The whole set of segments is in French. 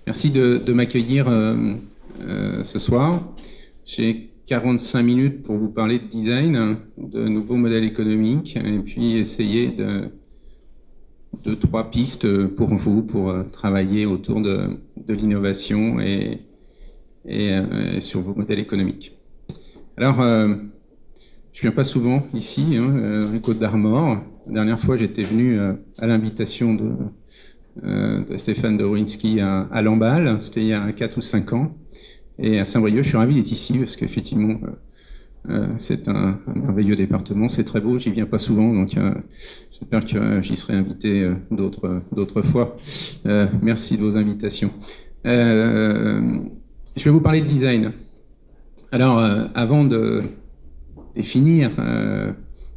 Merci de m'accueillir ce soir. J'ai 45 minutes pour vous parler de design, de nouveaux modèles économiques, et puis essayer de 3 pistes pour vous, pour travailler autour de l'innovation et sur vos modèles économiques. Alors, je viens pas souvent ici, les Côtes d'Armor. La dernière fois, j'étais venu à l'invitation de Stéphane Dorowinski à Lamballe, c'était il y a 4 ou 5 ans. Et à Saint-Brieuc, je suis ravi d'être ici, parce qu'effectivement, c'est un merveilleux département, c'est très beau, j'y viens pas souvent, donc j'espère que j'y serai invité d'autres fois. Merci de vos invitations. Je vais vous parler de design. Alors, avant de définir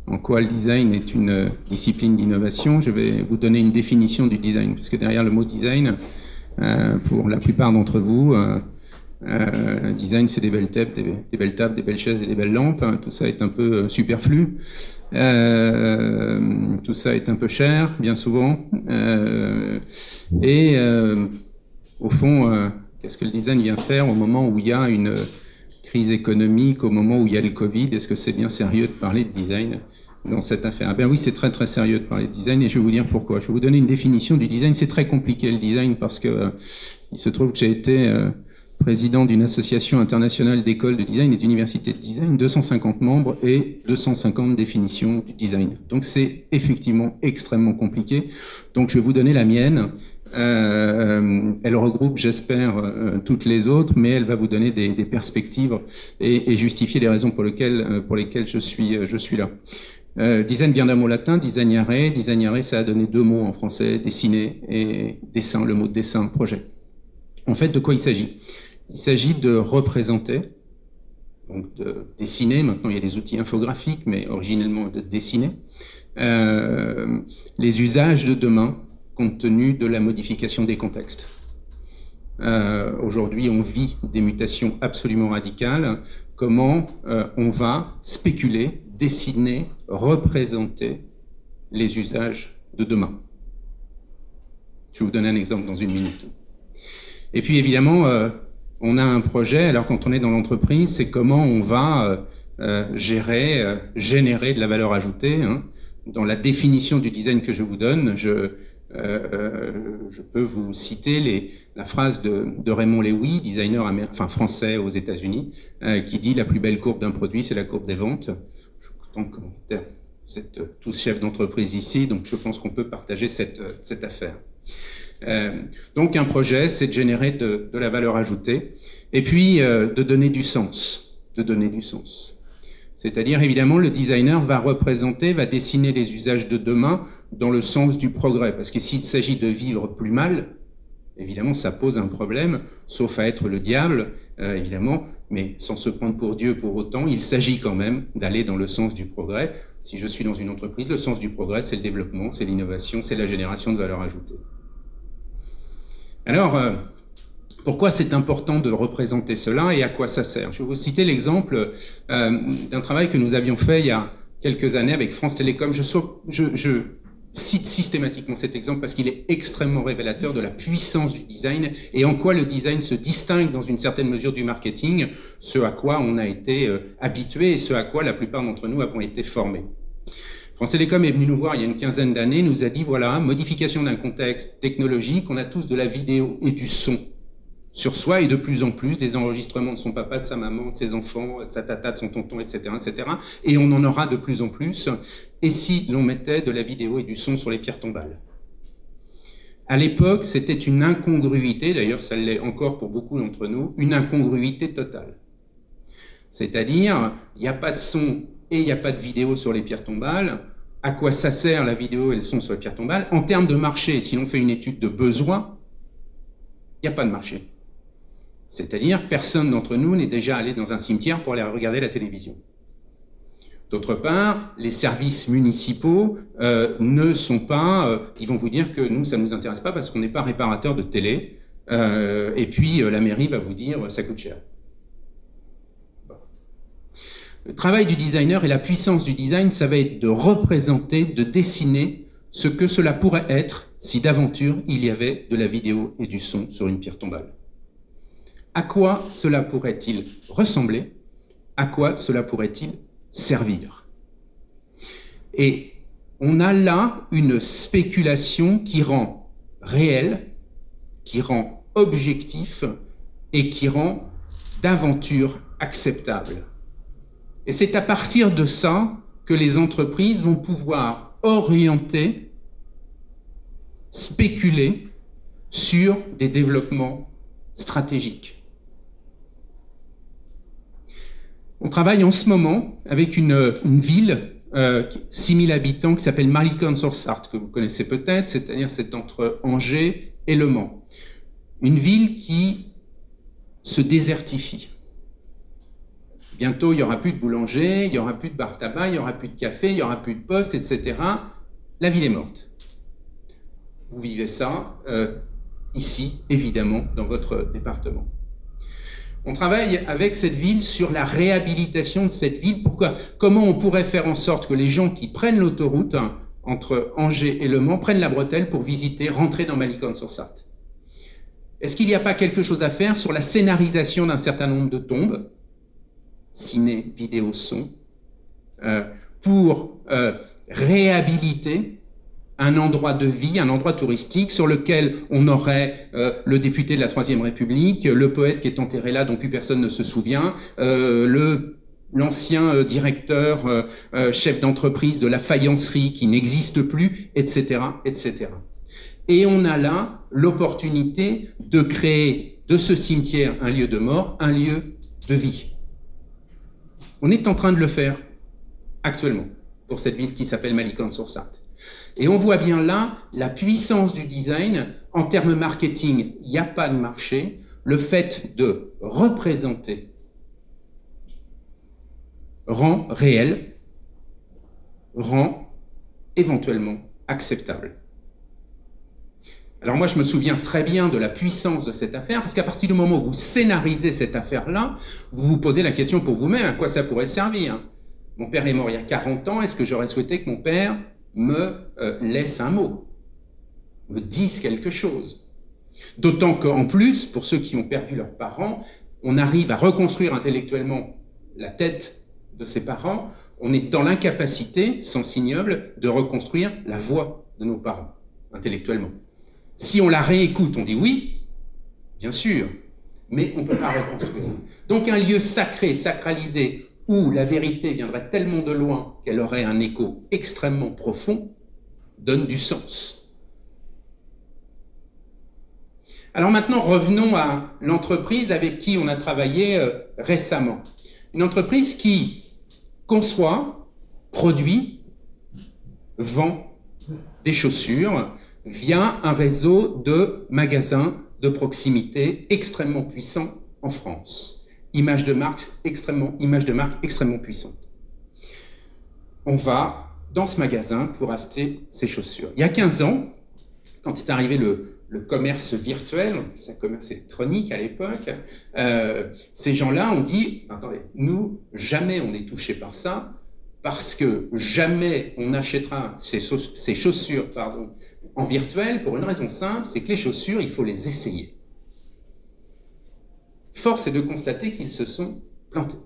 en quoi le design est une discipline d'innovation, je vais vous donner une définition du design, parce que derrière le mot design, pour la plupart d'entre vous, design c'est des belles tables, des belles chaises et des belles lampes, tout ça est un peu superflu, tout ça est un peu cher, bien souvent, au fond, qu'est-ce que le design vient faire au moment où il y a une crise économique, au moment où il y a le Covid? Est-ce que c'est bien sérieux de parler de design dans cette affaire? Ben oui, c'est très très sérieux de parler de design, et je vais vous dire pourquoi. Je vais vous donner une définition du design. C'est très compliqué le design, parce que il se trouve que j'ai été président d'une association internationale d'écoles de design et d'universités de design, 250 membres et 250 définitions du design. Donc c'est effectivement extrêmement compliqué. Donc je vais vous donner la mienne. Elle regroupe, j'espère, toutes les autres, mais elle va vous donner des perspectives et justifier les raisons pour lesquelles je suis là. Design vient d'un mot latin, designare. Designare, ça a donné 2 mots en français, dessiner et dessin, le mot dessin, projet. En fait, de quoi il s'agit? Il s'agit de représenter, donc de dessiner, maintenant il y a des outils infographiques, mais originellement de dessiner, les usages de demain, compte tenu de la modification des contextes. Aujourd'hui, on vit des mutations absolument radicales. Comment on va spéculer, dessiner, représenter les usages de demain? Je vais vous donner un exemple dans 1 minute. Et puis évidemment, on a un projet. Alors quand on est dans l'entreprise, c'est comment on va générer de la valeur ajoutée. Dans la définition du design que je vous donne, je peux vous citer la phrase de Raymond Lévy, designer français aux États-Unis, qui dit: la plus belle courbe d'un produit, c'est la courbe des ventes. Je suis content que vous êtes tous chefs d'entreprise ici, donc je pense qu'on peut partager cette affaire. Donc un projet, c'est de générer de la valeur ajoutée, et puis de donner du sens. C'est-à-dire, évidemment, le designer va dessiner les usages de demain dans le sens du progrès. Parce que s'il s'agit de vivre plus mal, évidemment, ça pose un problème, sauf à être le diable, évidemment, mais sans se prendre pour Dieu pour autant, il s'agit quand même d'aller dans le sens du progrès. Si je suis dans une entreprise, le sens du progrès, c'est le développement, c'est l'innovation, c'est la génération de valeur ajoutée. Alors, pourquoi c'est important de représenter cela et à quoi ça sert? Je vais vous citer l'exemple d'un travail que nous avions fait il y a quelques années avec France Télécom. Je cite systématiquement cet exemple parce qu'il est extrêmement révélateur de la puissance du design et en quoi le design se distingue dans une certaine mesure du marketing, ce à quoi on a été habitué et ce à quoi la plupart d'entre nous avons été formés. France Télécom est venu nous voir il y a une quinzaine d'années, nous a dit: voilà, modification d'un contexte technologique, on a tous de la vidéo et du son sur soi, et de plus en plus des enregistrements de son papa, de sa maman, de ses enfants, de sa tata, de son tonton, etc., et on en aura de plus en plus. Et si l'on mettait de la vidéo et du son sur les pierres tombales? À l'époque, c'était une incongruité, d'ailleurs ça l'est encore pour beaucoup d'entre nous, une incongruité totale. C'est-à-dire, il n'y a pas de son et il n'y a pas de vidéo sur les pierres tombales. À quoi ça sert la vidéo et le son sur les pierres tombales? En termes de marché, si on fait une étude de besoin, il n'y a pas de marché. C'est-à-dire, personne d'entre nous n'est déjà allé dans un cimetière pour aller regarder la télévision. D'autre part, les services municipaux ne sont pas... ils vont vous dire que nous, ça ne nous intéresse pas parce qu'on n'est pas réparateur de télé. Et puis, la mairie va vous dire ça coûte cher. Le travail du designer et la puissance du design, ça va être de représenter, de dessiner ce que cela pourrait être si d'aventure il y avait de la vidéo et du son sur une pierre tombale. À quoi cela pourrait-il ressembler? À quoi cela pourrait-il servir? Et on a là une spéculation qui rend réel, qui rend objectif et qui rend d'aventure acceptable. Et c'est à partir de ça que les entreprises vont pouvoir orienter, spéculer sur des développements stratégiques. On travaille en ce moment avec une ville, 6000 habitants, qui s'appelle Malicorne-sur-Sarthe, que vous connaissez peut-être, c'est-à-dire c'est entre Angers et Le Mans. Une ville qui se désertifie. Bientôt, il n'y aura plus de boulanger, il n'y aura plus de bar tabac, il n'y aura plus de café, il n'y aura plus de poste, etc. La ville est morte. Vous vivez ça ici, évidemment, dans votre département. On travaille avec cette ville sur la réhabilitation de cette ville. Pourquoi? Comment on pourrait faire en sorte que les gens qui prennent l'autoroute entre Angers et Le Mans prennent la bretelle pour visiter, rentrer dans Malicorne-sur-Sarthe? Est-ce qu'il n'y a pas quelque chose à faire sur la scénarisation d'un certain nombre de tombes, ciné, vidéo, son, pour réhabiliter un endroit de vie, un endroit touristique sur lequel on aurait le député de la Troisième République, le poète qui est enterré là dont plus personne ne se souvient, l'ancien directeur, chef d'entreprise de la faïencerie qui n'existe plus, etc., etc. Et on a là l'opportunité de créer de ce cimetière un lieu de mort, un lieu de vie. On est en train de le faire actuellement pour cette ville qui s'appelle Malicorne-sur-Sarthe. Et on voit bien là la puissance du design. En termes marketing, il n'y a pas de marché. Le fait de représenter rend réel, rend éventuellement acceptable. Alors moi, je me souviens très bien de la puissance de cette affaire, parce qu'à partir du moment où vous scénarisez cette affaire-là, vous vous posez la question pour vous-même, à quoi ça pourrait servir? Mon père est mort il y a 40 ans, est-ce que j'aurais souhaité que mon père me laisse un mot, me dise quelque chose? D'autant qu'en plus, pour ceux qui ont perdu leurs parents, on arrive à reconstruire intellectuellement la tête de ses parents, on est dans l'incapacité, sens ignoble, de reconstruire la voix de nos parents, intellectuellement. Si on la réécoute, on dit oui, bien sûr, mais on ne peut pas reconstruire. Donc un lieu sacré, sacralisé, où la vérité viendrait tellement de loin qu'elle aurait un écho extrêmement profond, donne du sens. Alors maintenant, revenons à l'entreprise avec qui on a travaillé récemment. Une entreprise qui conçoit, produit, vend des chaussures via un réseau de magasins de proximité extrêmement puissant en France. Image de marque extrêmement puissante. On va dans ce magasin pour acheter ces chaussures. Il y a 15 ans, quand est arrivé le commerce virtuel, c'est un commerce électronique à l'époque, ces gens-là ont dit, attendez, nous, jamais on est touché par ça, parce que jamais on achètera ces chaussures en virtuel, pour une raison simple, c'est que les chaussures, il faut les essayer. Force est de constater qu'ils se sont plantés.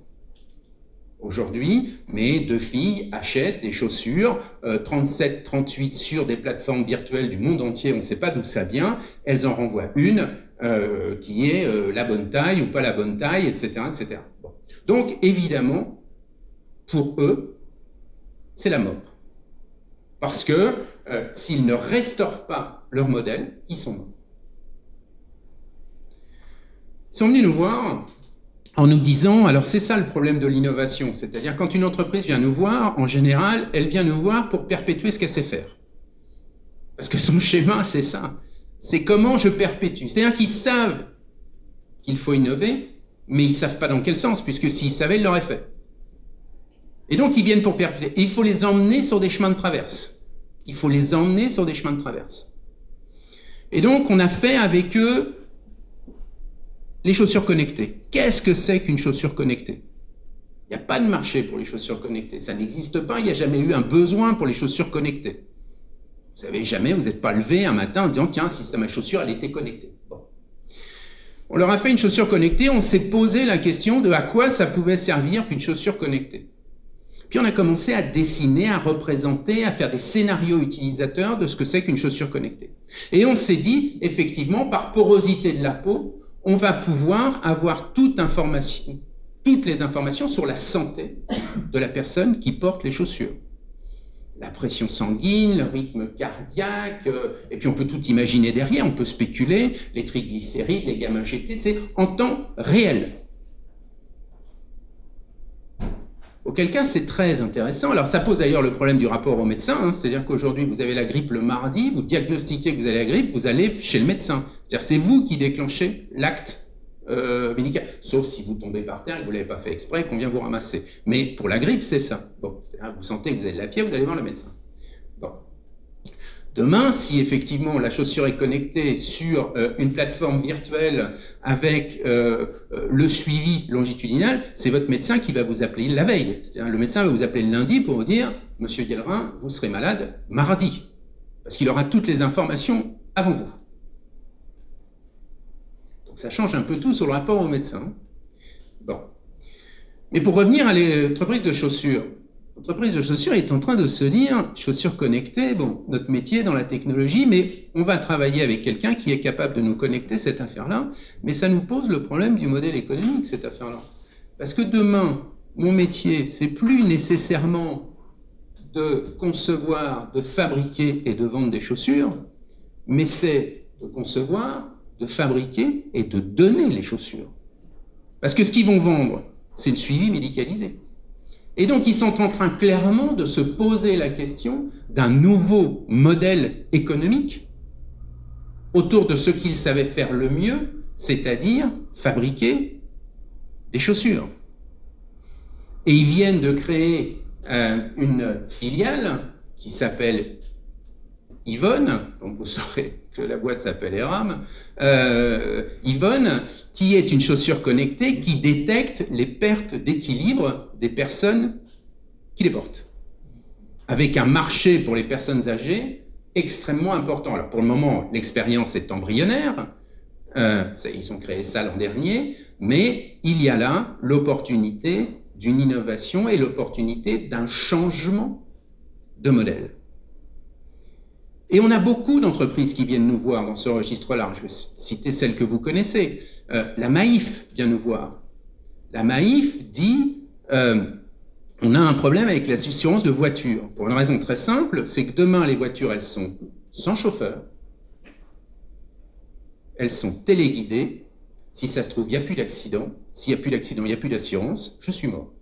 Aujourd'hui, mes deux filles achètent des chaussures 37, 38 sur des plateformes virtuelles du monde entier, on ne sait pas d'où ça vient, elles en renvoient une qui est la bonne taille ou pas la bonne taille, etc. etc. Bon. Donc, évidemment, pour eux, c'est la mort. Parce que s'ils ne restaurent pas leur modèle, ils sont morts. Ils sont venus nous voir en nous disant, alors c'est ça le problème de l'innovation, c'est-à-dire quand une entreprise vient nous voir, en général, elle vient nous voir pour perpétuer ce qu'elle sait faire. Parce que son schéma, c'est ça. C'est comment je perpétue. C'est-à-dire qu'ils savent qu'il faut innover, mais ils ne savent pas dans quel sens, puisque s'ils savaient, ils l'auraient fait. Et donc, ils viennent pour perpétuer. Et il faut les emmener sur des chemins de traverse. Il faut les emmener sur des chemins de traverse. Et donc, on a fait avec eux les chaussures connectées. Qu'est-ce que c'est qu'une chaussure connectée? Il n'y a pas de marché pour les chaussures connectées. Ça n'existe pas, il n'y a jamais eu un besoin pour les chaussures connectées. savez jamais, vous n'êtes pas levé un matin en disant, tiens, si ma chaussure, elle était connectée. Bon. On leur a fait une chaussure connectée, on s'est posé la question de à quoi ça pouvait servir qu'une chaussure connectée. Puis on a commencé à dessiner, à représenter, à faire des scénarios utilisateurs de ce que c'est qu'une chaussure connectée. Et on s'est dit, effectivement, par porosité de la peau, on va pouvoir avoir toutes les informations sur la santé de la personne qui porte les chaussures. La pression sanguine, le rythme cardiaque, et puis on peut tout imaginer derrière, on peut spéculer, les triglycérides, les gamma-GT, c'est en temps réel. Auquel cas, c'est très intéressant. Alors, ça pose d'ailleurs le problème du rapport au médecin, hein, c'est-à-dire qu'aujourd'hui, vous avez la grippe le mardi, vous diagnostiquez que vous avez la grippe, vous allez chez le médecin. C'est-à-dire c'est vous qui déclenchez l'acte médical, sauf si vous tombez par terre et que vous ne l'avez pas fait exprès, qu'on vient vous ramasser. Mais pour la grippe, c'est ça. Bon, c'est-à-dire, vous sentez que vous avez de la fièvre, vous allez voir le médecin. Bon. Demain, si effectivement la chaussure est connectée sur une plateforme virtuelle avec le suivi longitudinal, c'est votre médecin qui va vous appeler la veille. C'est-à-dire, le médecin va vous appeler le lundi pour vous dire « Monsieur Guellerin, vous serez malade mardi », parce qu'il aura toutes les informations avant vous. Donc ça change un peu tout sur le rapport au médecin. Bon. Mais pour revenir à l'entreprise de chaussures, l'entreprise de chaussures est en train de se dire, chaussures connectées, bon, notre métier dans la technologie, mais on va travailler avec quelqu'un qui est capable de nous connecter cette affaire-là, mais ça nous pose le problème du modèle économique, cette affaire-là. Parce que demain, mon métier, c'est plus nécessairement de concevoir, de fabriquer et de vendre des chaussures, mais c'est de concevoir, de fabriquer et de donner les chaussures. Parce que ce qu'ils vont vendre, c'est le suivi médicalisé. Et donc, ils sont en train clairement de se poser la question d'un nouveau modèle économique autour de ce qu'ils savaient faire le mieux, c'est-à-dire fabriquer des chaussures. Et ils viennent de créer une filiale qui s'appelle Yvonne, donc vous saurez que la boîte s'appelle Eram, Yvonne, qui est une chaussure connectée qui détecte les pertes d'équilibre des personnes qui les portent. Avec un marché pour les personnes âgées extrêmement important. Alors pour le moment, l'expérience est embryonnaire, ils ont créé ça l'an dernier, mais il y a là l'opportunité d'une innovation et l'opportunité d'un changement de modèle. Et on a beaucoup d'entreprises qui viennent nous voir dans ce registre-là. Je vais citer celle que vous connaissez. La Maïf vient nous voir. La Maïf dit on a un problème avec l'assurance de voiture. Pour une raison très simple, c'est que demain, les voitures, elles sont sans chauffeur. Elles sont téléguidées. Si ça se trouve, il n'y a plus d'accident. S'il n'y a plus d'accident, il n'y a plus d'assurance. Je suis mort.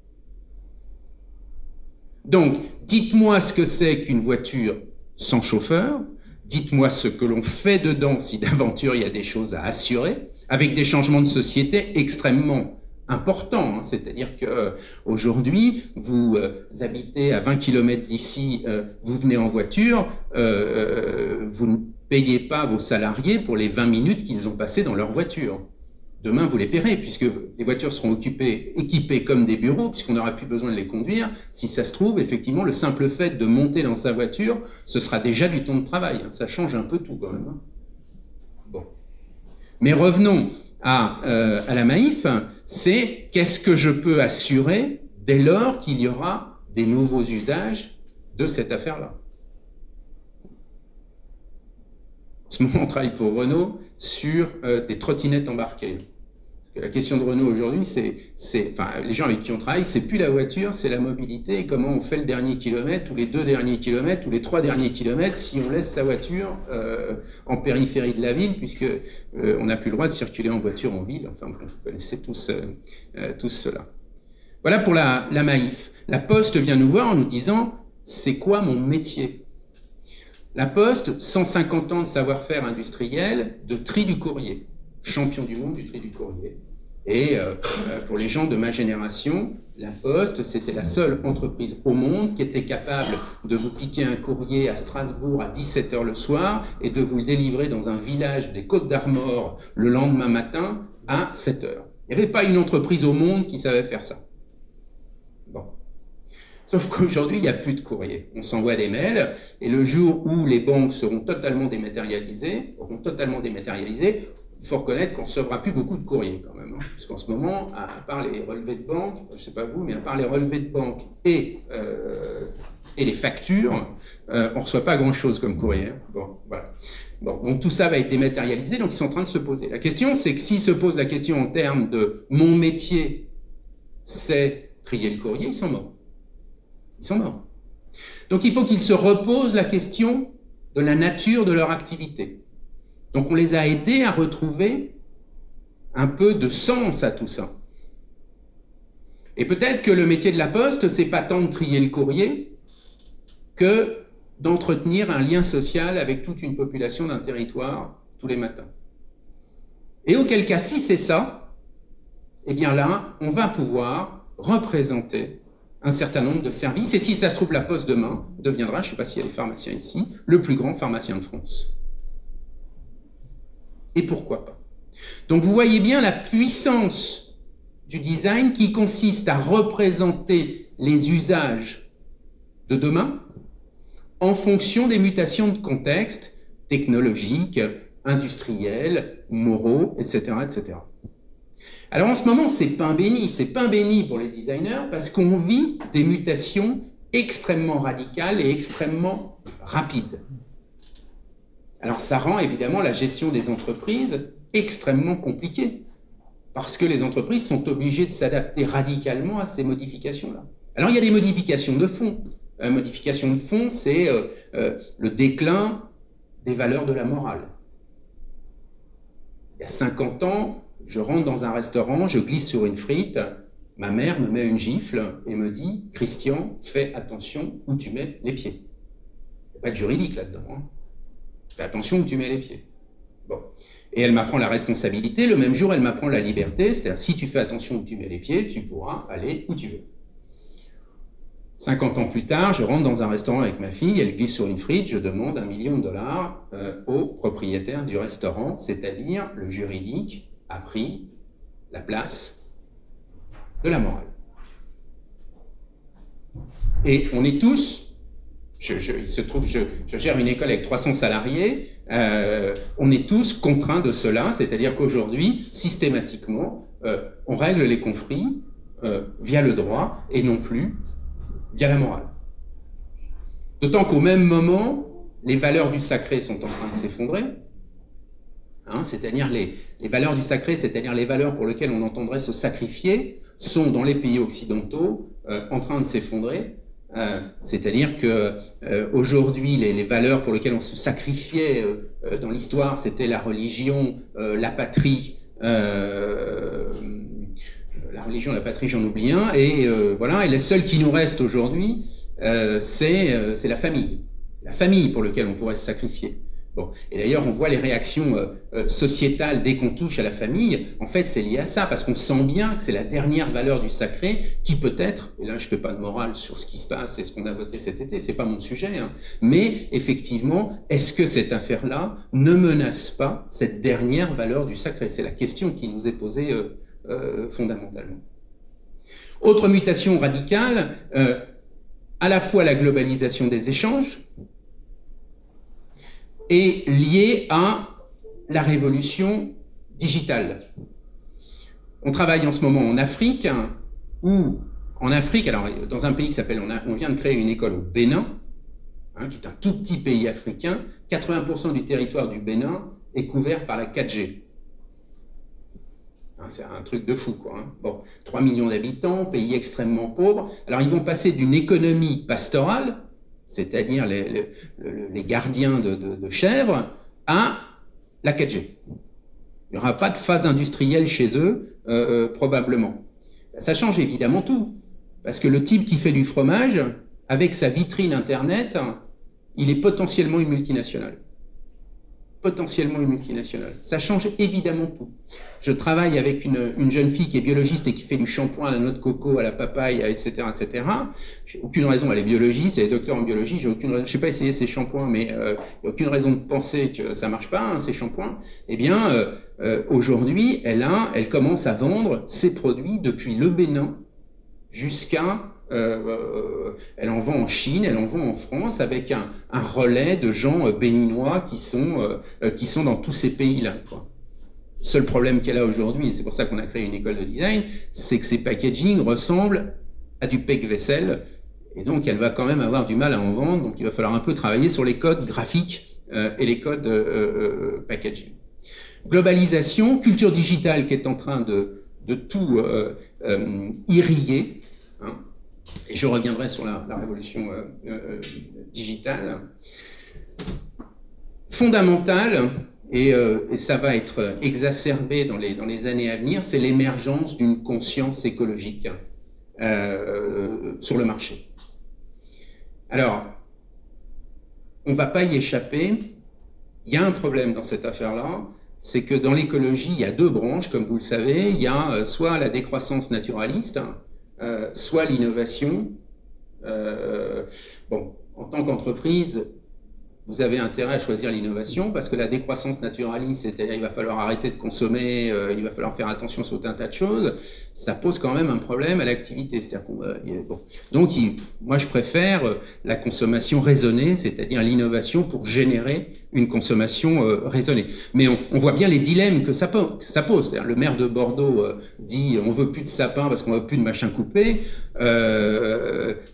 Donc, dites-moi ce que c'est qu'une voiture sans chauffeur, dites-moi ce que l'on fait dedans si d'aventure il y a des choses à assurer, avec des changements de société extrêmement importants. Hein. C'est-à-dire que aujourd'hui, vous habitez à 20 km d'ici, vous venez en voiture, vous ne payez pas vos salariés pour les 20 minutes qu'ils ont passées dans leur voiture. Demain, vous les paierez, puisque les voitures seront équipées comme des bureaux, puisqu'on n'aura plus besoin de les conduire. Si ça se trouve, effectivement, le simple fait de monter dans sa voiture, ce sera déjà du temps de travail. Ça change un peu tout, quand même. Bon. Mais revenons à la Maïf, c'est qu'est-ce que je peux assurer dès lors qu'il y aura des nouveaux usages de cette affaire-là. En ce moment, on travaille pour Renault sur des trottinettes embarquées. La question de Renault aujourd'hui, les gens avec qui on travaille, c'est plus la voiture, c'est la mobilité et comment on fait le dernier kilomètre, ou les 2 derniers kilomètres, ou les 3 derniers kilomètres, si on laisse sa voiture en périphérie de la ville, puisque on n'a plus le droit de circuler en voiture en ville. Enfin, vous connaissez tous cela. Voilà pour la Maïf. La Poste vient nous voir en nous disant « C'est quoi mon métier ?» La Poste, 150 ans de savoir-faire industriel, de tri du courrier. Champion du monde du tri du courrier. Et pour les gens de ma génération, la Poste, c'était la seule entreprise au monde qui était capable de vous piquer un courrier à Strasbourg à 17h le soir et de vous le délivrer dans un village des Côtes-d'Armor le lendemain matin à 7h. Il n'y avait pas une entreprise au monde qui savait faire ça. Bon. Sauf qu'aujourd'hui, il n'y a plus de courrier. On s'envoie des mails, et le jour où les banques seront totalement dématérialisées, il faut reconnaître qu'on ne recevra plus beaucoup de courriers quand même. Hein, parce qu'en ce moment, à part les relevés de banque, je ne sais pas vous, mais à part les relevés de banque et les factures, on ne reçoit pas grand-chose comme courrier. Hein. Bon, voilà. Bon, donc tout ça va être dématérialisé, donc ils sont en train de se poser. La question, c'est que s'ils se posent la question en termes de « mon métier, c'est trier le courrier », ils sont morts. Ils sont morts. Donc il faut qu'ils se reposent la question de la nature de leur activité. Donc on les a aidés à retrouver un peu de sens à tout ça. Et peut-être que le métier de la poste, c'est pas tant de trier le courrier que d'entretenir un lien social avec toute une population d'un territoire tous les matins. Et auquel cas, si c'est ça, eh bien là, on va pouvoir représenter un certain nombre de services. Et si ça se trouve, la Poste demain deviendra, je ne sais pas s'il y a des pharmaciens ici, le plus grand pharmacien de France. Et pourquoi pas? Donc vous voyez bien la puissance du design qui consiste à représenter les usages de demain en fonction des mutations de contexte technologiques, industriels, moraux, etc., etc. Alors en ce moment, c'est pain béni pour les designers parce qu'on vit des mutations extrêmement radicales et extrêmement rapides. Alors ça rend évidemment la gestion des entreprises extrêmement compliquée parce que les entreprises sont obligées de s'adapter radicalement à ces modifications-là. Alors il y a des modifications de fond. Modification de fond, c'est le déclin des valeurs de la morale. Il y a 50 ans, je rentre dans un restaurant, je glisse sur une frite, ma mère me met une gifle et me dit « Christian, fais attention où tu mets les pieds ». Il n'y a pas de juridique là-dedans. Hein. Fais attention où tu mets les pieds. Bon. Et elle m'apprend la responsabilité, le même jour, elle m'apprend la liberté, c'est-à-dire si tu fais attention où tu mets les pieds, tu pourras aller où tu veux. 50 ans plus tard, je rentre dans un restaurant avec ma fille, elle glisse sur une frite, je demande $1 million au propriétaire du restaurant, c'est-à-dire le juridique a pris la place de la morale. Et on est tous, il se trouve, je gère une école avec 300 salariés, on est tous contraints de cela, c'est-à-dire qu'aujourd'hui, systématiquement, on règle les conflits via le droit et non plus via la morale. D'autant qu'au même moment, les valeurs du sacré sont en train de s'effondrer. Hein, c'est-à-dire les valeurs du sacré, c'est-à-dire les valeurs pour lesquelles on entendrait se sacrifier, sont dans les pays occidentaux en train de s'effondrer. C'est-à-dire que aujourd'hui, les valeurs pour lesquelles on se sacrifiait dans l'histoire, c'était la religion, la patrie. La religion, la patrie, j'en oublie un, et voilà. Et le seul qui nous reste aujourd'hui, c'est la famille. La famille pour laquelle on pourrait se sacrifier. Bon. Et d'ailleurs, on voit les réactions sociétales dès qu'on touche à la famille. En fait, c'est lié à ça, parce qu'on sent bien que c'est la dernière valeur du sacré qui peut-être, et là je ne fais pas de morale sur ce qui se passe et ce qu'on a voté cet été, c'est pas mon sujet, hein, mais effectivement, est-ce que cette affaire-là ne menace pas cette dernière valeur du sacré? C'est la question qui nous est posée fondamentalement. Autre mutation radicale, à la fois la globalisation des échanges et liée à la révolution digitale. On travaille en ce moment en Afrique, où en Afrique, alors dans un pays qui s'appelle, on vient de créer une école au Bénin, hein, qui est un tout petit pays africain, 80% du territoire du Bénin est couvert par la 4G. C'est un truc de fou, quoi. Hein. Bon, 3 millions d'habitants, pays extrêmement pauvre. Alors, ils vont passer d'une économie pastorale, c'est-à-dire les gardiens de chèvres, à la 4G. Il n'y aura pas de phase industrielle chez eux, probablement. Ça change évidemment tout, parce que le type qui fait du fromage, avec sa vitrine Internet, il est potentiellement une multinationale. Potentiellement une multinationale. Ça change évidemment tout. Je travaille avec une jeune fille qui est biologiste et qui fait du shampoing à la noix de coco, à la papaye, etc., etc. J'ai aucune raison, elle est biologiste, elle est docteur en biologie, je n'ai pas essayé ces shampoings, mais il n'y a aucune raison de penser que ça marche pas, hein, ces shampoings. Eh bien, aujourd'hui, elle commence à vendre ses produits depuis le Bénin jusqu'à Elle en vend en Chine, elle en vend en France, avec un relais de gens béninois qui sont dans tous ces pays-là, quoi. Seul problème qu'elle a aujourd'hui, et c'est pour ça qu'on a créé une école de design, c'est que ces packaging ressemblent à du pec-vaisselle, et donc elle va quand même avoir du mal à en vendre, donc il va falloir un peu travailler sur les codes graphiques et les codes packaging. Globalisation, culture digitale qui est en train de tout irriguer, hein, et je reviendrai sur la révolution digitale. Fondamentale, et ça va être exacerbé dans les années à venir, c'est l'émergence d'une conscience écologique sur le marché. Alors, on ne va pas y échapper. Il y a un problème dans cette affaire-là, c'est que dans l'écologie, il y a deux branches, comme vous le savez. Il y a soit la décroissance naturaliste, soit l'innovation. Bon, en tant qu'entreprise, vous avez intérêt à choisir l'innovation parce que la décroissance naturaliste, c'est-à-dire il va falloir arrêter de consommer, il va falloir faire attention sur un tas de choses, ça pose quand même un problème à l'activité. C'est-à-dire bon. Donc, moi, je préfère la consommation raisonnée, c'est-à-dire l'innovation pour générer une consommation raisonnée. Mais on voit bien les dilemmes que ça pose. C'est-à-dire le maire de Bordeaux dit on veut plus de sapins parce qu'on veut plus de machins coupés.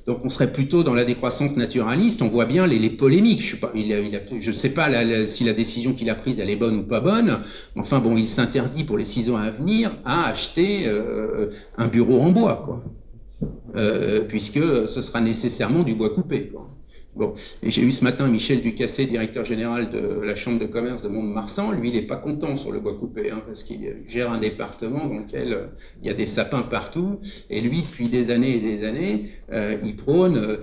Donc, on serait plutôt dans la décroissance naturaliste. On voit bien les polémiques. Je ne sais pas si la décision qu'il a prise elle est bonne ou pas bonne. Enfin bon, il s'interdit pour les 6 ans à venir à acheter un bureau en bois, quoi. Puisque ce sera nécessairement du bois coupé, quoi. Bon, et j'ai eu ce matin Michel Ducassé, directeur général de la Chambre de commerce de Mont-de-Marsan. Lui, il n'est pas content sur le bois coupé, hein, parce qu'il gère un département dans lequel il y a des sapins partout. Et lui, depuis des années et des années, il prône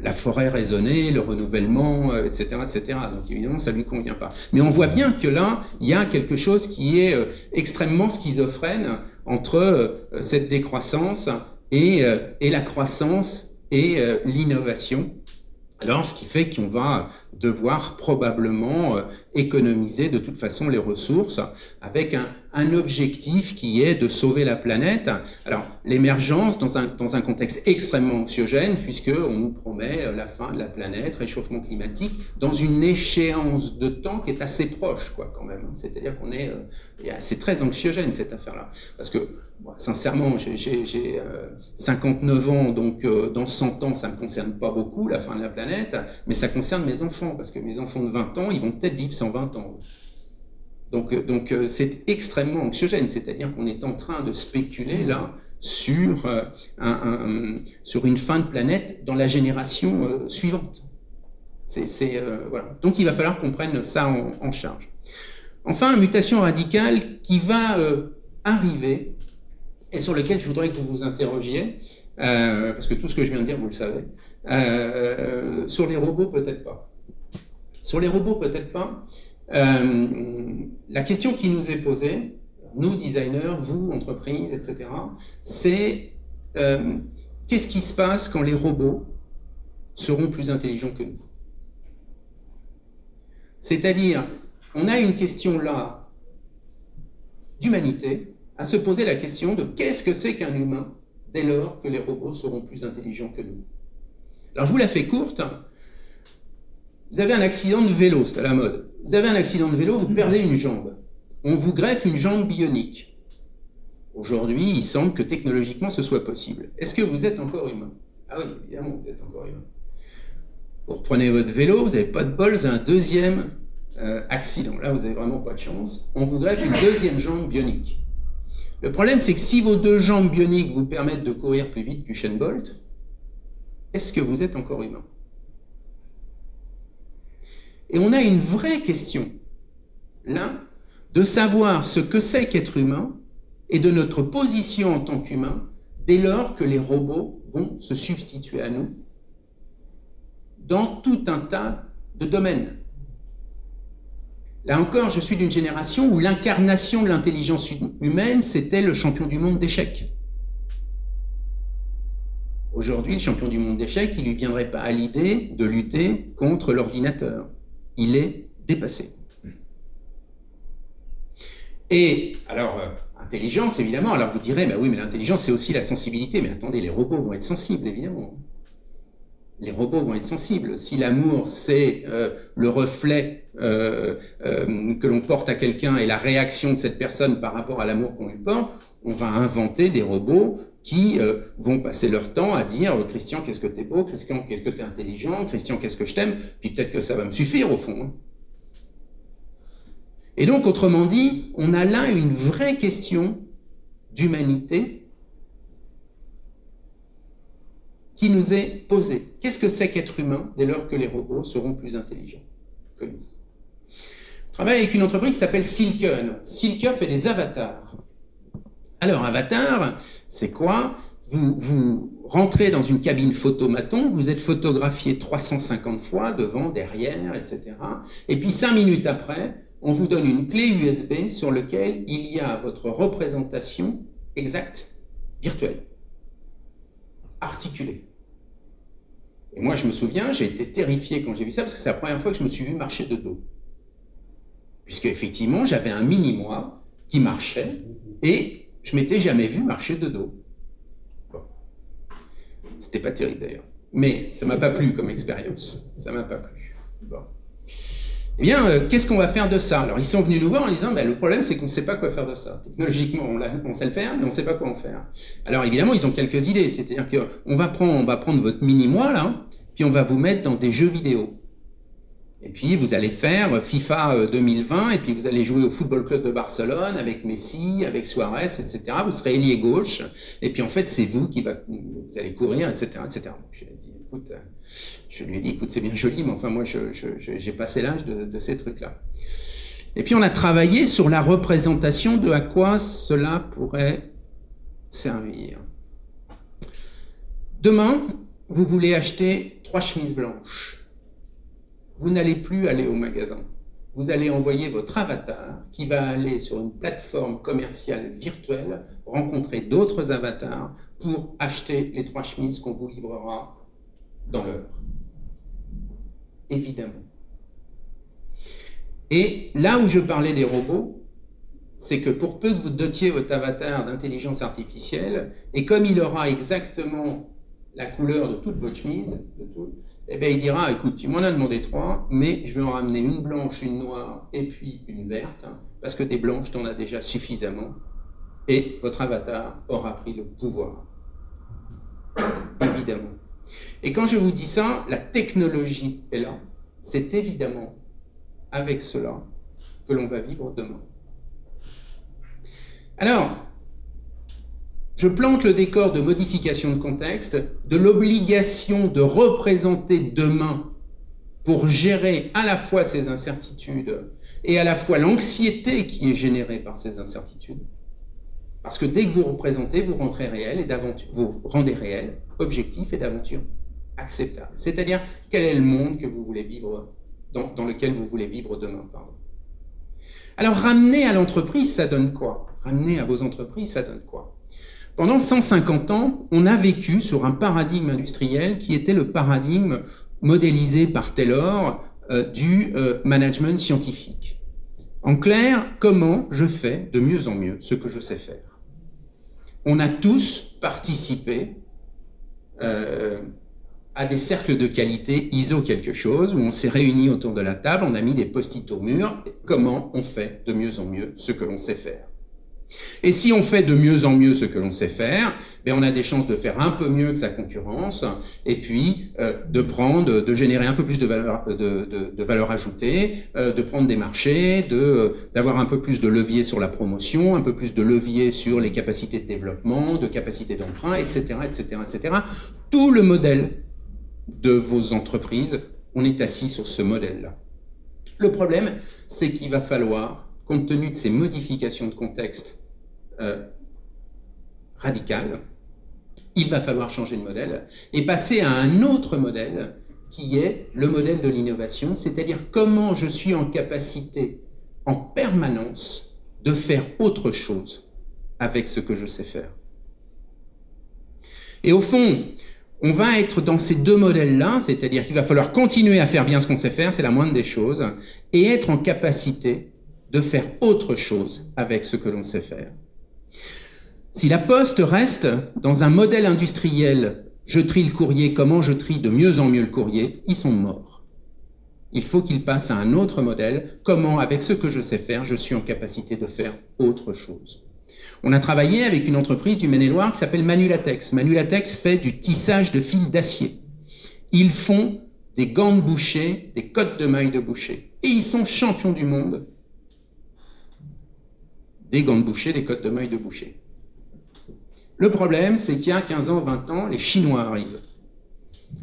la forêt raisonnée, le renouvellement, etc., etc. Donc évidemment, ça lui convient pas. Mais on voit bien que là, il y a quelque chose qui est extrêmement schizophrène entre cette décroissance et la croissance et l'innovation. Alors, ce qui fait qu'on va devoir probablement économiser de toute façon les ressources avec un objectif qui est de sauver la planète. Alors, l'émergence dans un contexte extrêmement anxiogène, puisqu'on nous promet la fin de la planète, réchauffement climatique, dans une échéance de temps qui est assez proche, quoi, quand même. C'est-à-dire c'est très anxiogène, cette affaire-là. Parce que, moi, sincèrement, j'ai 59 ans, donc dans 100 ans, ça ne me concerne pas beaucoup, la fin de la planète, mais ça concerne mes enfants, parce que mes enfants de 20 ans, ils vont peut-être vivre 120 ans. Donc c'est extrêmement anxiogène, c'est-à-dire qu'on est en train de spéculer là sur une fin de planète dans la génération suivante. Voilà. Donc il va falloir qu'on prenne ça en charge. Enfin, mutation radicale qui va arriver et sur lequel je voudrais que vous vous interrogiez, parce que tout ce que je viens de dire, vous le savez. Sur les robots, peut-être pas. Sur les robots, peut-être pas. La question qui nous est posée, nous designers, vous, entreprises, etc., c'est qu'est-ce qui se passe quand les robots seront plus intelligents que nous? C'est-à-dire, on a une question là d'humanité à se poser la question de qu'est-ce que c'est qu'un humain dès lors que les robots seront plus intelligents que nous. Alors je vous la fais courte. Vous avez un accident de vélo, c'est à la mode. Vous avez un accident de vélo, vous perdez une jambe. On vous greffe une jambe bionique. Aujourd'hui, il semble que technologiquement ce soit possible. Est-ce que vous êtes encore humain? Ah oui, évidemment, vous êtes encore humain. Vous reprenez votre vélo, vous n'avez pas de bol, vous avez un deuxième accident. Là, vous n'avez vraiment pas de chance. On vous greffe une deuxième jambe bionique. Le problème, c'est que si vos 2 jambes bioniques vous permettent de courir plus vite qu'Usain Bolt, est-ce que vous êtes encore humain? Et on a une vraie question, là, de savoir ce que c'est qu'être humain et de notre position en tant qu'humain dès lors que les robots vont se substituer à nous dans tout un tas de domaines. Là encore, je suis d'une génération où l'incarnation de l'intelligence humaine, c'était le champion du monde d'échecs. Aujourd'hui, le champion du monde d'échecs, il ne lui viendrait pas à l'idée de lutter contre l'ordinateur. Il est dépassé. Et alors, L'intelligence, évidemment, alors vous direz, bah oui, mais l'intelligence, c'est aussi la sensibilité. Mais attendez, les robots vont être sensibles, évidemment. Les robots vont être sensibles. Si l'amour, c'est le reflet que l'on porte à quelqu'un et la réaction de cette personne par rapport à l'amour qu'on lui porte, on va inventer des robots qui vont passer leur temps à dire « Christian, qu'est-ce que t'es beau, Christian, qu'est-ce que t'es intelligent, Christian, qu'est-ce que je t'aime ?» Puis peut-être que ça va me suffire, au fond. Et donc, autrement dit, on a là une vraie question d'humanité qui nous est posée. Qu'est-ce que c'est qu'être humain dès lors que les robots seront plus intelligents que nous? Je travaille avec une entreprise qui s'appelle Silken. Silken fait des avatars. Alors, avatar, c'est quoi? Vous rentrez dans une cabine photomaton, vous êtes photographié 350 fois, devant, derrière, etc. Et puis 5 minutes après, on vous donne une clé USB sur laquelle il y a votre représentation exacte, virtuelle, articulée. Et moi, je me souviens, j'ai été terrifié quand j'ai vu ça, parce que c'est la première fois que je me suis vu marcher de dos. Puisque, effectivement, j'avais un mini-moi qui marchait, et je m'étais jamais vu marcher de dos. Bon. C'était pas terrible, d'ailleurs. Mais ça m'a pas plu comme expérience. Ça m'a pas plu. Bon. Eh bien, qu'est-ce qu'on va faire de ça? Alors, ils sont venus nous voir en disant, le problème, c'est qu'on ne sait pas quoi faire de ça. Technologiquement, on sait le faire, mais on ne sait pas quoi en faire. Alors, évidemment, ils ont quelques idées. C'est-à-dire qu'on va prendre votre mini-moi, là, puis on va vous mettre dans des jeux vidéo. Et puis, vous allez faire FIFA 2020, et puis vous allez jouer au Football Club de Barcelone avec Messi, avec Suarez, etc. Vous serez ailier gauche, et puis en fait, c'est vous vous allez courir, etc., etc. Je lui ai dit, écoute, c'est bien joli, mais enfin, moi, j'ai passé l'âge de ces trucs-là. Et puis, on a travaillé sur la représentation de à quoi cela pourrait servir. Demain, vous voulez acheter 3 chemises blanches. Vous n'allez plus aller au magasin. Vous allez envoyer votre avatar qui va aller sur une plateforme commerciale virtuelle, rencontrer d'autres avatars pour acheter les 3 chemises qu'on vous livrera dans l'heure. Évidemment. Et là où je parlais des robots, c'est que pour peu que vous dotiez votre avatar d'intelligence artificielle, et comme il aura exactement la couleur de toute votre chemise, eh bien il dira, écoute, tu m'en as demandé 3, mais je vais en ramener une blanche, une noire, et puis une verte, parce que des blanches, t'en as déjà suffisamment, et votre avatar aura pris le pouvoir. Évidemment. Et quand je vous dis ça, la technologie est là. C'est évidemment avec cela que l'on va vivre demain. Alors, je plante le décor de modification de contexte, de l'obligation de représenter demain pour gérer à la fois ces incertitudes et à la fois l'anxiété qui est générée par ces incertitudes. Parce que dès que vous représentez, vous rendez réel et d'aventure, vous rendez réel, objectif et d'aventure acceptable. C'est-à-dire, quel est le monde que vous voulez vivre, dans lequel vous voulez vivre demain, pardon. Alors, ramener à l'entreprise, ça donne quoi? Ramener à vos entreprises, ça donne quoi? Pendant 150 ans, on a vécu sur un paradigme industriel qui était le paradigme modélisé par Taylor du management scientifique. En clair, comment je fais de mieux en mieux ce que je sais faire? On a tous participé à des cercles de qualité ISO quelque chose, où on s'est réunis autour de la table, on a mis des post-it au mur, comment on fait de mieux en mieux ce que l'on sait faire. Et si on fait de mieux en mieux ce que l'on sait faire, on a des chances de faire un peu mieux que sa concurrence, et puis de générer un peu plus de valeur ajoutée, de prendre des marchés, d'avoir un peu plus de levier sur la promotion, un peu plus de levier sur les capacités de développement, de capacités d'emprunt, etc., etc., etc. Tout le modèle de vos entreprises, on est assis sur ce modèle-là. Le problème, c'est qu'il va falloir, compte tenu de ces modifications de contexte radicales, il va falloir changer de modèle et passer à un autre modèle qui est le modèle de l'innovation, c'est-à-dire comment je suis en capacité en permanence de faire autre chose avec ce que je sais faire. Et au fond, on va être dans ces deux modèles-là, c'est-à-dire qu'il va falloir continuer à faire bien ce qu'on sait faire, c'est la moindre des choses, et être en capacité de faire autre chose avec ce que l'on sait faire. Si la Poste reste dans un modèle industriel, je trie le courrier, comment je trie de mieux en mieux le courrier, ils sont morts. Il faut qu'ils passent à un autre modèle, comment, avec ce que je sais faire, je suis en capacité de faire autre chose. On a travaillé avec une entreprise du Maine-et-Loire qui s'appelle Manulatex. Manulatex fait du tissage de fils d'acier. Ils font des gants de boucher, des cottes de mailles de boucher. Et ils sont champions du monde des gants de boucher, des cottes de mailles de boucher. Le problème, c'est qu'il y a 15 ans, 20 ans, les Chinois arrivent.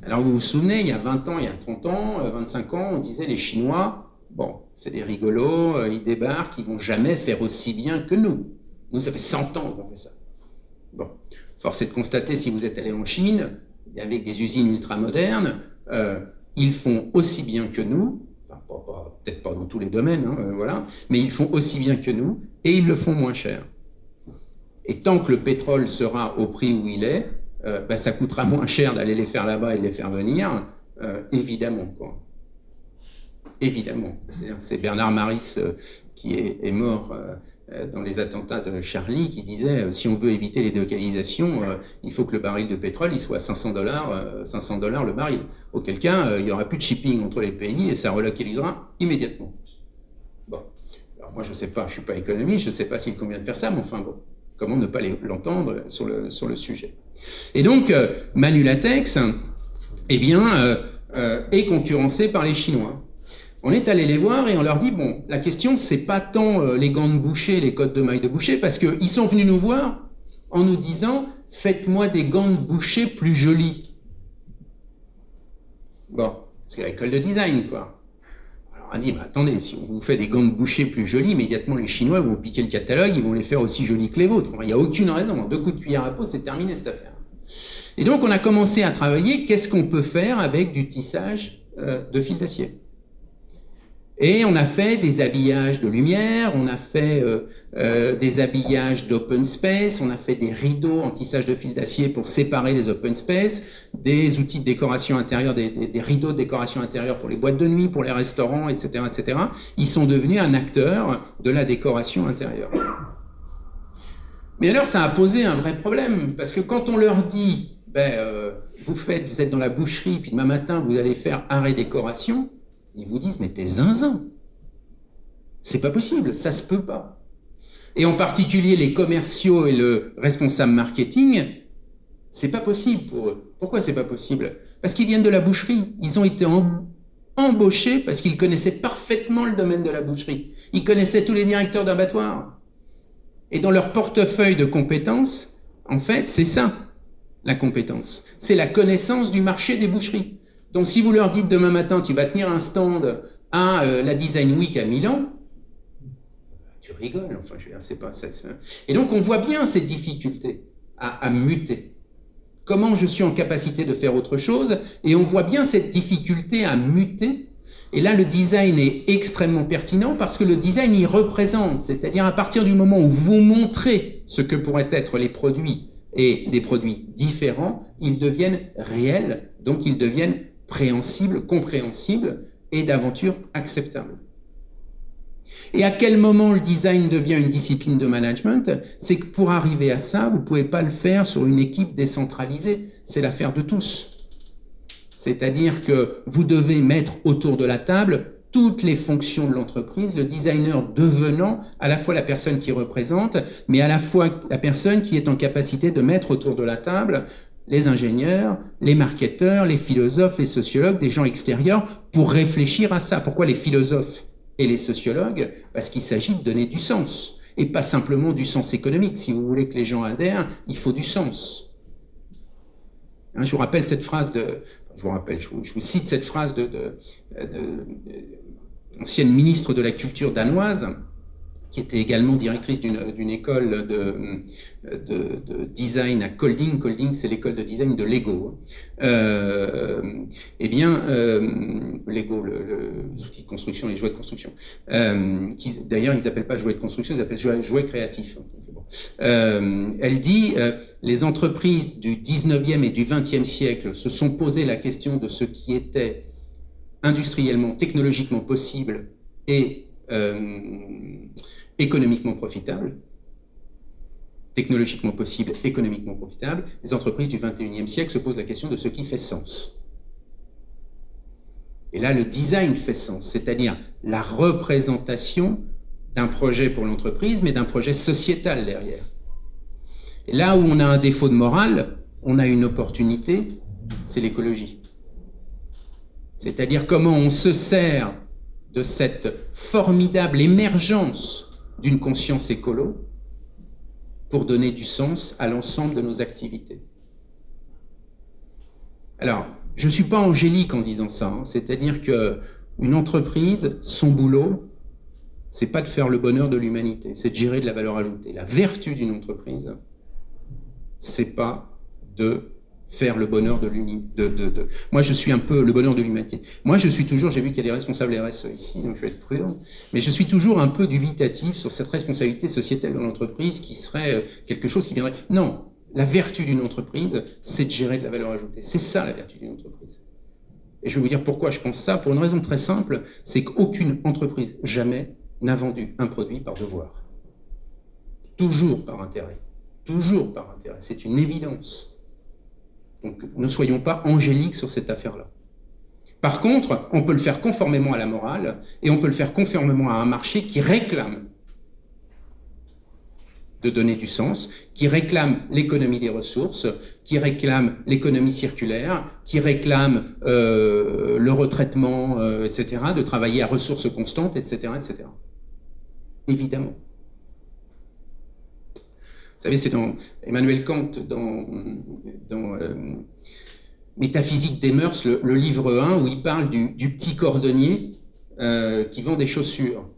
Alors vous vous souvenez, il y a 20 ans, il y a 30 ans, 25 ans, on disait les Chinois, bon, c'est des rigolos, ils débarquent, ils vont jamais faire aussi bien que nous. Nous, ça fait 100 ans qu'on fait ça. Bon, force est de constater, si vous êtes allé en Chine, avec des usines ultramodernes, ils font aussi bien que nous, enfin, peut-être pas dans tous les domaines, voilà, mais ils font aussi bien que nous, et ils le font moins cher. Et tant que le pétrole sera au prix où il est, ça coûtera moins cher d'aller les faire là-bas et de les faire venir, évidemment, quoi. Évidemment. C'est Bernard Maris qui est mort dans les attentats de Charlie, qui disait si on veut éviter les délocalisations, il faut que le baril de pétrole il soit à $500 le baril. Auquel cas, il n'y aura plus de shipping entre les pays et ça relocalisera immédiatement. Bon. Alors moi, je ne sais pas, je ne suis pas économiste, je ne sais pas s'il convient de faire ça, mais enfin bon. Comment ne pas l'entendre sur le sujet. Et donc, Manulatex, eh bien, est concurrencé par les Chinois. On est allé les voir et on leur dit, bon, la question, c'est pas tant les gants de boucher, les cottes de mailles de boucher, parce qu'ils sont venus nous voir en nous disant, faites-moi des gants de boucher plus jolis. Bon, c'est l'école de design, quoi. On a dit, attendez, si on vous fait des gants de boucher plus jolis, immédiatement les Chinois vont piquer le catalogue, ils vont les faire aussi jolis que les vôtres. Il n'y a aucune raison. 2 coups de cuillère à peau, c'est terminé cette affaire. Et donc on a commencé à travailler, qu'est-ce qu'on peut faire avec du tissage de fil d'acier. Et on a fait des habillages de lumière, on a fait des habillages d'open space, on a fait des rideaux en tissage de fil d'acier pour séparer les open space, des outils de décoration intérieure, des rideaux de décoration intérieure pour les boîtes de nuit, pour les restaurants, etc., etc. Ils sont devenus un acteur de la décoration intérieure. Mais alors ça a posé un vrai problème, parce que quand on leur dit, vous êtes dans la boucherie, puis demain matin vous allez faire art et décoration, ils vous disent, mais t'es zinzin. C'est pas possible, ça se peut pas. Et en particulier, les commerciaux et le responsable marketing, c'est pas possible pour eux. Pourquoi c'est pas possible? Parce qu'ils viennent de la boucherie. Ils ont été embauchés parce qu'ils connaissaient parfaitement le domaine de la boucherie. Ils connaissaient tous les directeurs d'abattoirs. Et dans leur portefeuille de compétences, en fait, c'est ça, la compétence. C'est la connaissance du marché des boucheries. Donc, si vous leur dites demain matin, tu vas tenir un stand à la Design Week à Milan, tu rigoles, enfin, je veux dire, c'est pas ça. Et donc, on voit bien cette difficulté à muter. Comment je suis en capacité de faire autre chose, et on voit bien cette difficulté à muter. Et là, le design est extrêmement pertinent parce que le design, il représente, c'est-à-dire à partir du moment où vous montrez ce que pourraient être les produits et des produits différents, ils deviennent réels, donc ils deviennent préhensible, compréhensible et d'aventure acceptable. Et à quel moment le design devient une discipline de management? C'est que pour arriver à ça, vous ne pouvez pas le faire sur une équipe décentralisée, c'est l'affaire de tous. C'est-à-dire que vous devez mettre autour de la table toutes les fonctions de l'entreprise, le designer devenant à la fois la personne qui représente, mais à la fois la personne qui est en capacité de mettre autour de la table les ingénieurs, les marketeurs, les philosophes, les sociologues, des gens extérieurs, pour réfléchir à ça. Pourquoi les philosophes et les sociologues? Parce qu'il s'agit de donner du sens, et pas simplement du sens économique. Si vous voulez que les gens adhèrent, il faut du sens. Je vous rappelle cette phrase je vous cite cette phrase de ancienne ministre de la Culture danoise, qui était également directrice d'une école de design à Kolding. Kolding, c'est l'école de design de Lego. Lego, les outils de construction, les jouets de construction. D'ailleurs, ils n'appellent pas jouets de construction, ils appellent jouets créatifs. Elle dit, les entreprises du 19e et du 20e siècle se sont posé la question de ce qui était industriellement, technologiquement possible et économiquement profitable. technologiquement possible, économiquement profitable, les entreprises du XXIe siècle se posent la question de ce qui fait sens. Et là, le design fait sens, c'est-à-dire la représentation d'un projet pour l'entreprise, mais d'un projet sociétal derrière. Et là où on a un défaut de morale, on a une opportunité, c'est l'écologie. C'est-à-dire comment on se sert de cette formidable émergence d'une conscience écolo pour donner du sens à l'ensemble de nos activités. Alors, je ne suis pas angélique en disant ça, hein. C'est-à-dire qu'une entreprise, son boulot, c'est pas de faire le bonheur de l'humanité, c'est de gérer de la valeur ajoutée. La vertu d'une entreprise, c'est pas de faire le bonheur de l'humanité. Moi, je suis un peu le bonheur de l'humanité. Moi, je suis toujours, j'ai vu qu'il y a des responsables RSE ici, donc je vais être prudent, mais je suis toujours un peu dubitatif sur cette responsabilité sociétale de l'entreprise qui serait quelque chose qui viendrait... Non, la vertu d'une entreprise, c'est de gérer de la valeur ajoutée. C'est ça la vertu d'une entreprise. Et je vais vous dire pourquoi je pense ça. Pour une raison très simple, c'est qu'aucune entreprise, jamais, n'a vendu un produit par devoir. Toujours par intérêt. Toujours par intérêt. C'est une évidence. Donc, ne soyons pas angéliques sur cette affaire-là. Par contre, on peut le faire conformément à la morale et on peut le faire conformément à un marché qui réclame de donner du sens, qui réclame l'économie des ressources, qui réclame l'économie circulaire, qui réclame le retraitement, etc., de travailler à ressources constantes, etc., etc. Évidemment. Vous savez, c'est dans Emmanuel Kant, dans Métaphysique des mœurs, le livre 1, où il parle du petit cordonnier qui vend des chaussures.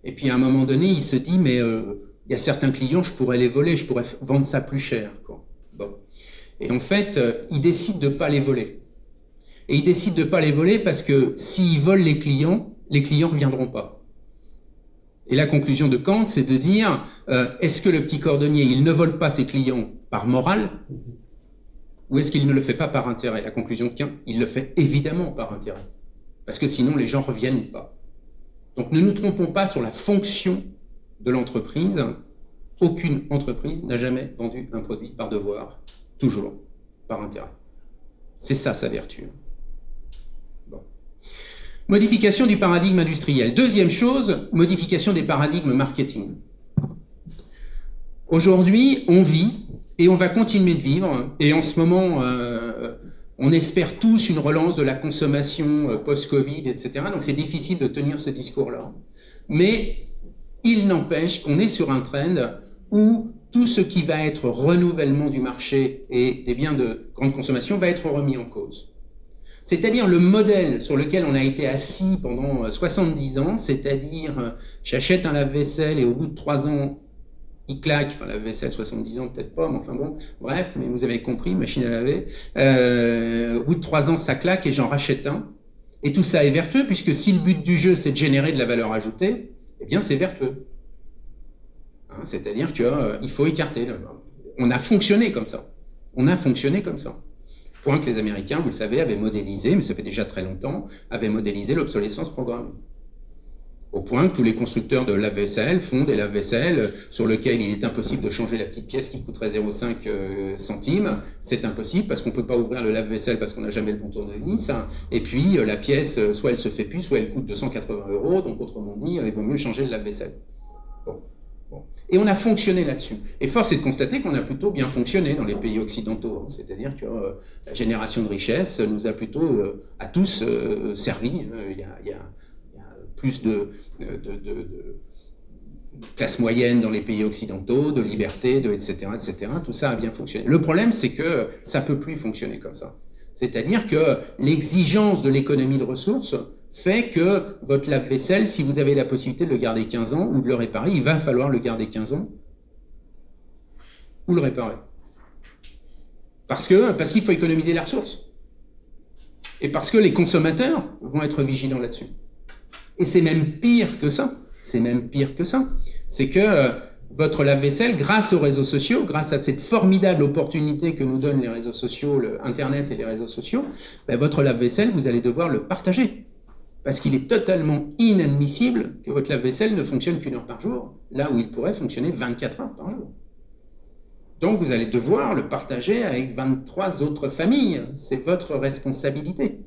Et puis à un moment donné, il se dit, mais il y a certains clients, je pourrais les voler, je pourrais vendre ça plus cher, quoi. Bon. Et en fait, il décide de ne pas les voler. Et il décide de ne pas les voler parce que s'il vole les clients ne reviendront pas. Et la conclusion de Kant, c'est de dire, est-ce que le petit cordonnier, il ne vole pas ses clients par morale, ou est-ce qu'il ne le fait pas par intérêt? La conclusion de Kant, il le fait évidemment par intérêt. Parce que sinon, les gens ne reviennent pas. Donc ne nous trompons pas sur la fonction de l'entreprise. Aucune entreprise n'a jamais vendu un produit par devoir, toujours par intérêt. C'est ça sa vertu. Bon. Modification du paradigme industriel. Deuxième chose, modification des paradigmes marketing. Aujourd'hui, on vit et on va continuer de vivre. Et en ce moment, on espère tous une relance de la consommation post-Covid, etc. Donc c'est difficile de tenir ce discours-là. Mais il n'empêche qu'on est sur un trend où tout ce qui va être renouvellement du marché et des biens de grande consommation va être remis en cause. C'est-à-dire le modèle sur lequel on a été assis pendant 70 ans, c'est-à-dire j'achète un lave-vaisselle et au bout de 3 ans, il claque, enfin lave-vaisselle 70 ans peut-être pas, mais enfin bon, bref, mais vous avez compris, machine à laver, au bout de 3 ans ça claque et j'en rachète un, et tout ça est vertueux puisque si le but du jeu c'est de générer de la valeur ajoutée, eh bien c'est vertueux. Hein, c'est-à-dire qu'il faut écarter. On a fonctionné comme ça. On a fonctionné comme ça. Point que les Américains, vous le savez, avaient modélisé, mais ça fait déjà très longtemps, avaient modélisé l'obsolescence programmée. Au point que tous les constructeurs de lave-vaisselle font des lave-vaisselle sur lesquels il est impossible de changer la petite pièce qui coûterait 0,5 centimes. C'est impossible parce qu'on ne peut pas ouvrir le lave-vaisselle parce qu'on n'a jamais le bon tournevis. Et puis la pièce, soit elle se fait plus, soit elle coûte 280 €. Donc autrement dit, il vaut mieux changer le lave-vaisselle. Bon. Et on a fonctionné là-dessus. Et force est de constater qu'on a plutôt bien fonctionné dans les pays occidentaux. C'est-à-dire que la génération de richesse nous a plutôt à tous servi. Il y a plus de classe moyenne dans les pays occidentaux, de liberté, etc., etc. Tout ça a bien fonctionné. Le problème, c'est que ça ne peut plus fonctionner comme ça. C'est-à-dire que l'exigence de l'économie de ressources fait que votre lave-vaisselle, si vous avez la possibilité de le garder 15 ans ou de le réparer, il va falloir le garder 15 ans ou le réparer. Parce qu'il faut économiser la ressource. Et parce que les consommateurs vont être vigilants là-dessus. Et c'est même pire que ça. C'est que votre lave-vaisselle, grâce aux réseaux sociaux, grâce à cette formidable opportunité que nous donnent les réseaux sociaux, Internet et les réseaux sociaux, votre lave-vaisselle, vous allez devoir le partager. Parce qu'il est totalement inadmissible que votre lave-vaisselle ne fonctionne qu'1 heure par jour, là où il pourrait fonctionner 24 heures par jour. Donc vous allez devoir le partager avec 23 autres familles. C'est votre responsabilité.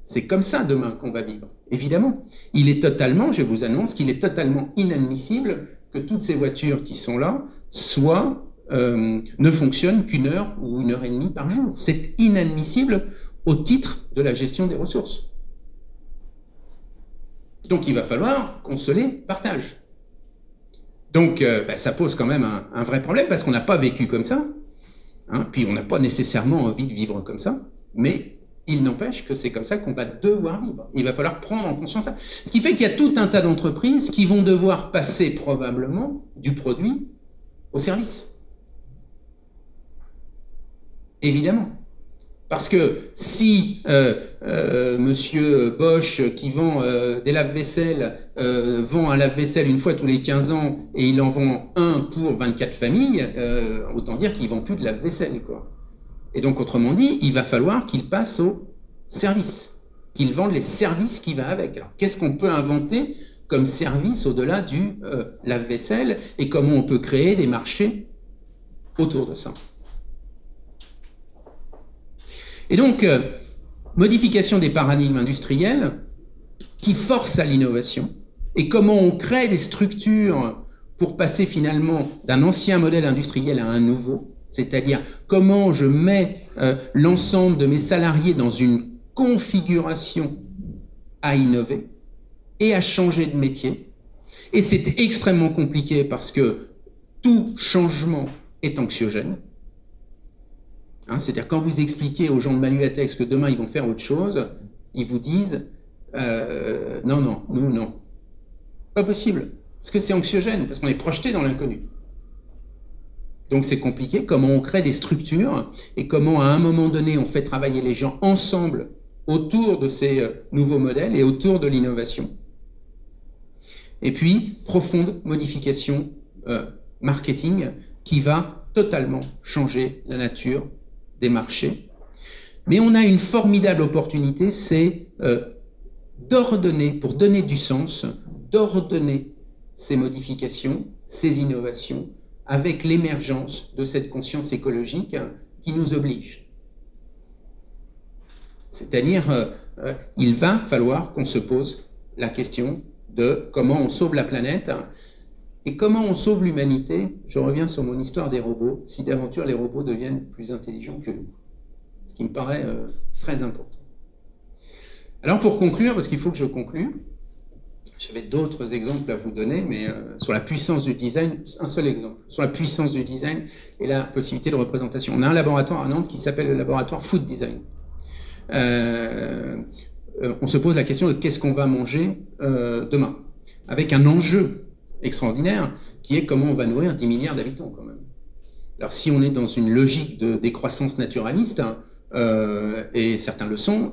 C'est comme ça demain qu'on va vivre, évidemment. Je vous annonce qu'il est totalement inadmissible que toutes ces voitures qui sont là ne fonctionnent qu'une heure ou une heure et demie par jour. C'est inadmissible au titre de la gestion des ressources. Donc il va falloir qu'on se les partage. Donc ça pose quand même un vrai problème parce qu'on n'a pas vécu comme ça, hein, puis on n'a pas nécessairement envie de vivre comme ça, mais il n'empêche que c'est comme ça qu'on va devoir vivre. Il va falloir prendre en conscience ça. Ce qui fait qu'il y a tout un tas d'entreprises qui vont devoir passer probablement du produit au service. Évidemment. Parce que si Monsieur Bosch, qui vend des lave-vaisselle, vend un lave-vaisselle une fois tous les 15 ans et il en vend un pour 24 familles, autant dire qu'il ne vend plus de lave-vaisselle, quoi. Et donc, autrement dit, il va falloir qu'il passe au service, qu'il vende les services qui vont avec. Alors, qu'est-ce qu'on peut inventer comme service au-delà du lave-vaisselle et comment on peut créer des marchés autour de ça? Et donc, modification des paradigmes industriels qui forcent à l'innovation et comment on crée des structures pour passer finalement d'un ancien modèle industriel à un nouveau. C'est-à-dire comment je mets l'ensemble de mes salariés dans une configuration à innover et à changer de métier. Et c'est extrêmement compliqué parce que tout changement est anxiogène. Hein, c'est-à-dire quand vous expliquez aux gens de Manuatex que demain ils vont faire autre chose, ils vous disent non, pas possible. Parce que c'est anxiogène, parce qu'on est projeté dans l'inconnu. Donc c'est compliqué, comment on crée des structures et comment à un moment donné on fait travailler les gens ensemble autour de ces nouveaux modèles et autour de l'innovation. Et puis, profonde modification marketing qui va totalement changer la nature des marchés. Mais on a une formidable opportunité, c'est d'ordonner, pour donner du sens, d'ordonner ces modifications, ces innovations, avec l'émergence de cette conscience écologique qui nous oblige. C'est-à-dire, il va falloir qu'on se pose la question de comment on sauve la planète et comment on sauve l'humanité. Je reviens sur mon histoire des robots, si d'aventure les robots deviennent plus intelligents que nous. Ce qui me paraît très important. Alors pour conclure, parce qu'il faut que je conclue, j'avais d'autres exemples à vous donner, mais sur la puissance du design, un seul exemple, sur la puissance du design et la possibilité de représentation. On a un laboratoire à Nantes qui s'appelle le laboratoire Food Design. On se pose la question de qu'est-ce qu'on va manger demain, avec un enjeu extraordinaire qui est comment on va nourrir 10 milliards d'habitants quand même. Alors si on est dans une logique de décroissance naturaliste, et certains le sont,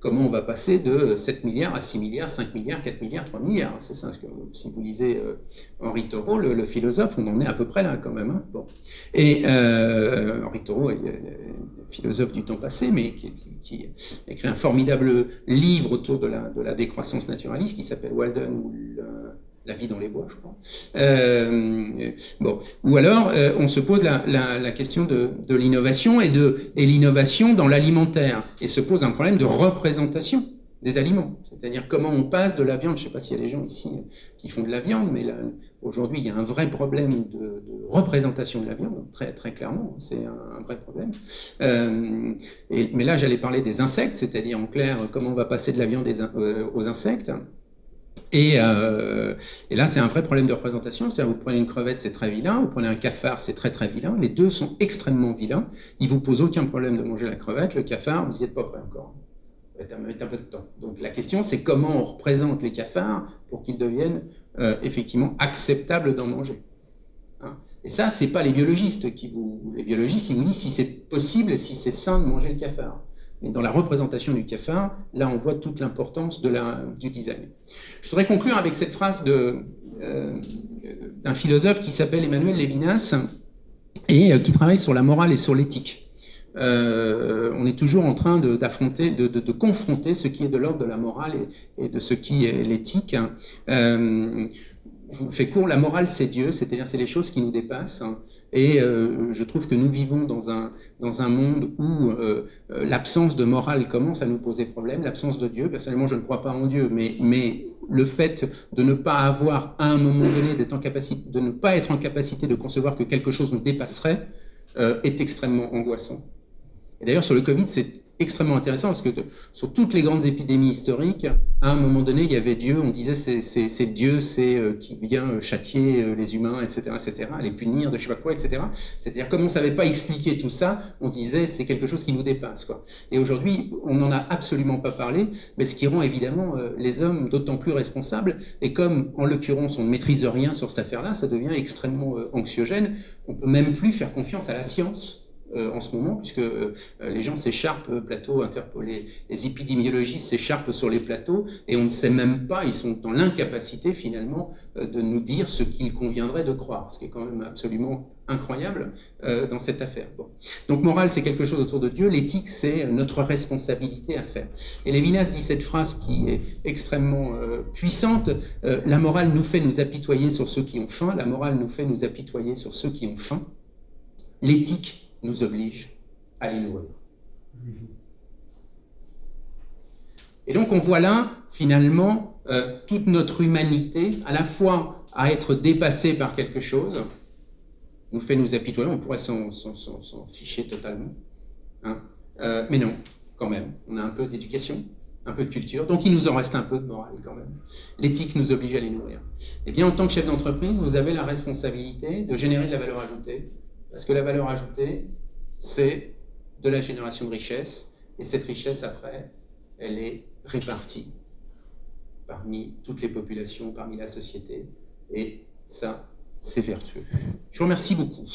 comment on va passer de 7 milliards à 6 milliards, 5 milliards, 4 milliards, 3 milliards. C'est ça, parce que si vous lisez Henri Thoreau, le philosophe, on en est à peu près là quand même. Hein. Bon. Et Henri Thoreau est philosophe du temps passé, mais qui a écrit un formidable livre autour de la décroissance naturaliste qui s'appelle Walden ou La vie dans les bois, je crois. Bon. Ou alors, on se pose la question de l'innovation et l'innovation dans l'alimentaire. Et se pose un problème de représentation des aliments. C'est-à-dire comment on passe de la viande. Je ne sais pas s'il y a des gens ici qui font de la viande, mais aujourd'hui, il y a un vrai problème de représentation de la viande, très, très clairement. C'est un vrai problème. Mais là, j'allais parler des insectes, c'est-à-dire en clair, comment on va passer de la viande aux insectes. Et là, c'est un vrai problème de représentation. C'est-à-dire, vous prenez une crevette, c'est très vilain. Vous prenez un cafard, c'est très très vilain. Les deux sont extrêmement vilains. Ils vous posent aucun problème de manger la crevette. Le cafard, vous n'y êtes pas prêt encore. Ça va mettre un peu de temps. Donc la question, c'est comment on représente les cafards pour qu'ils deviennent effectivement acceptables d'en manger. Hein. Et ça, c'est pas les biologistes Les biologistes, ils vous disent si c'est possible et si c'est sain de manger le cafard. Mais dans la représentation du cafard, là, on voit toute l'importance du design. Je voudrais conclure avec cette phrase d'un philosophe qui s'appelle Emmanuel Levinas et qui travaille sur la morale et sur l'éthique. On est toujours en train d'affronter, de confronter ce qui est de l'ordre de la morale et de ce qui est l'éthique. je vous fais court, la morale c'est Dieu, c'est-à-dire c'est les choses qui nous dépassent. Hein, et je trouve que nous vivons dans un monde où l'absence de morale commence à nous poser problème, l'absence de Dieu. Personnellement, je ne crois pas en Dieu, mais le fait de ne pas avoir, à un moment donné, de ne pas être en capacité de concevoir que quelque chose nous dépasserait, est extrêmement angoissant. Et d'ailleurs, sur le Covid, c'est extrêmement intéressant parce que sur toutes les grandes épidémies historiques, à un moment donné, il y avait Dieu, on disait c'est Dieu, qui vient châtier les humains, etc., les punir de je sais pas quoi, etc. C'est-à-dire, comme on savait pas expliquer tout ça, on disait c'est quelque chose qui nous dépasse, quoi. Et aujourd'hui, on n'en a absolument pas parlé, mais ce qui rend évidemment les hommes d'autant plus responsables. Et comme, en l'occurrence, on ne maîtrise rien sur cette affaire-là, ça devient extrêmement anxiogène. On peut même plus faire confiance à la science. En ce moment, puisque les gens s'écharpent, les épidémiologistes s'écharpent sur les plateaux, et on ne sait même pas, ils sont dans l'incapacité finalement de nous dire ce qu'il conviendrait de croire, ce qui est quand même absolument incroyable dans cette affaire. Bon. Donc morale, c'est quelque chose autour de Dieu, l'éthique, c'est notre responsabilité à faire. Et Lévinas dit cette phrase qui est extrêmement puissante, la morale nous fait nous apitoyer sur ceux qui ont faim, la morale nous fait nous apitoyer sur ceux qui ont faim, l'éthique nous oblige à les nourrir. Et donc on voit là, finalement, toute notre humanité, à la fois à être dépassée par quelque chose, nous fait nous apitoyer, on pourrait s'en ficher totalement, hein, mais non, quand même, on a un peu d'éducation, un peu de culture, donc il nous en reste un peu de morale quand même. L'éthique nous oblige à les nourrir. Eh bien, en tant que chef d'entreprise, vous avez la responsabilité de générer de la valeur ajoutée, parce que la valeur ajoutée, c'est de la génération de richesse, et cette richesse, après, elle est répartie parmi toutes les populations, parmi la société, et ça, c'est vertueux. Je vous remercie beaucoup.